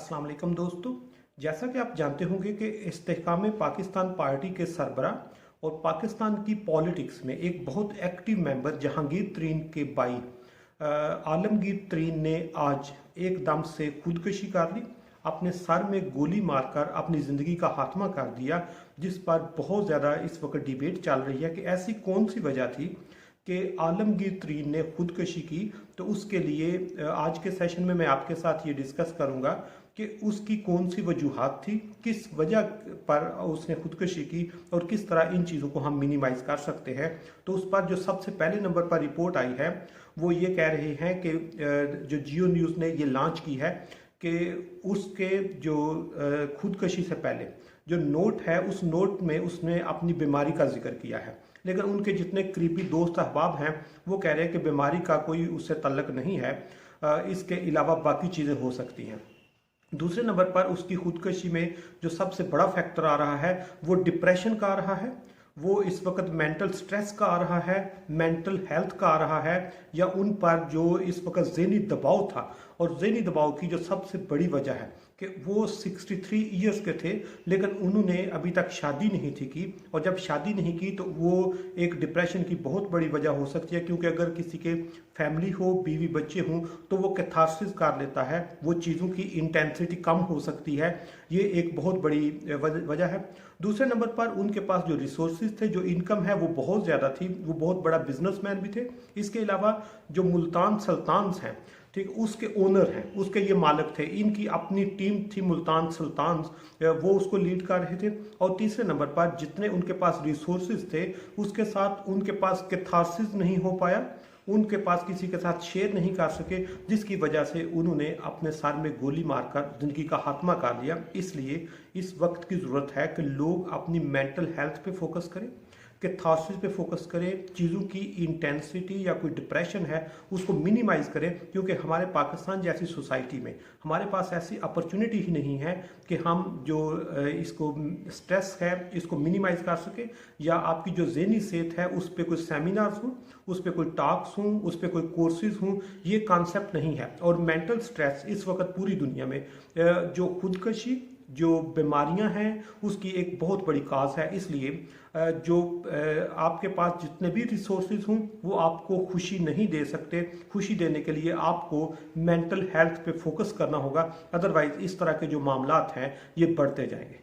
अस्सलाम वालेकुम दोस्तों। जैसा कि आप जानते होंगे कि इस्तेहकाम पाकिस्तान पार्टी के सरबराह और पाकिस्तान की पॉलिटिक्स में एक बहुत एक्टिव मेंबर जहांगीर तरीन के भाई आलमगीर तरीन ने आज एकदम से खुदकुशी कर ली। अपने सर में गोली मारकर अपनी ज़िंदगी का खात्मा कर दिया, जिस पर बहुत ज़्यादा इस वक्त डिबेट चल रही है कि ऐसी कौन सी वजह थी कि आलमगीर तरीन ने खुदकुशी की। तो उसके लिए आज के सेशन में मैं आपके साथ ये डिस्कस करूंगा कि उसकी कौन सी वजूहात थी, किस वजह पर उसने खुदकुशी की और किस तरह इन चीज़ों को हम मिनिमाइज कर सकते हैं। तो उस पर जो सबसे पहले नंबर पर रिपोर्ट आई है वो ये कह रहे हैं कि जो जियो न्यूज़ ने ये लॉन्च की है कि उसके जो खुदकुशी से पहले जो नोट है उस नोट में उसने अपनी बीमारी का जिक्र किया है, लेकिन उनके जितने करीबी दोस्त अहबाब हैं वो कह रहे हैं कि बीमारी का कोई उससे तल्लक नहीं है, इसके अलावा बाकी चीज़ें हो सकती हैं। दूसरे नंबर पर उसकी खुदकुशी में जो सबसे बड़ा फैक्टर आ रहा है वो डिप्रेशन का आ रहा है, वो इस वक्त मेंटल स्ट्रेस का आ रहा है, मेंटल हेल्थ का आ रहा है, या उन पर जो इस वक्त ज़हनी दबाव था। और ज़हनी दबाव की जो सबसे बड़ी वजह है कि वो 63 ईयर्स के थे लेकिन उन्होंने अभी तक शादी नहीं थी की, और जब शादी नहीं की तो वो एक डिप्रेशन की बहुत बड़ी वजह हो सकती है, क्योंकि अगर किसी के फैमिली हो, बीवी बच्चे हों, तो वो कैथारसिस कर लेता है, वो चीज़ों की इंटेंसिटी कम हो सकती है। ये एक बहुत बड़ी वजह है। दूसरे नंबर पर उनके पास जो रिसोर्सेज थे, जो इनकम है वो बहुत ज़्यादा थी, वो बहुत बड़ा बिजनेसमैन भी थे। इसके अलावा जो मुल्तान सुल्तान्स हैं, ठीक, उसके ओनर हैं, उसके ये मालिक थे, इनकी अपनी टीम थी मुल्तान सुल्तान्स, वो उसको लीड कर रहे थे। और तीसरे नंबर पर जितने उनके पास रिसोर्सेज थे उसके साथ उनके पास कैथारसिस नहीं हो पाया, उनके पास किसी के साथ शेयर नहीं कर सके, जिसकी वजह से उन्होंने अपने सर में गोली मारकर ज़िंदगी का खात्मा कर दिया। इसलिए इस वक्त की ज़रूरत है कि लोग अपनी मेंटल हेल्थ पे फोकस करें, कैथारसिस पे फोकस करें, चीज़ों की इंटेंसिटी या कोई डिप्रेशन है उसको मिनिमाइज़ करें, क्योंकि हमारे पाकिस्तान जैसी सोसाइटी में हमारे पास ऐसी अपॉर्चुनिटी ही नहीं है कि हम जो इसको स्ट्रेस है इसको मिनिमाइज़ कर सके, या आपकी जो ज़हनी सेहत है उस पर कोई सेमिनार्स हों, उस पर कोई टॉक्स हों, उस पर कोई कोर्सेज हों, ये कॉन्सेप्ट नहीं है। और मेंटल स्ट्रेस इस वक्त पूरी दुनिया में जो खुदकशी, जो बीमारियां हैं, उसकी एक बहुत बड़ी काज है। इसलिए जो आपके पास जितने भी रिसोर्सेज हों वो आपको खुशी नहीं दे सकते। खुशी देने के लिए आपको मेंटल हेल्थ पे फोकस करना होगा, अदरवाइज इस तरह के जो मामलात हैं ये बढ़ते जाएंगे।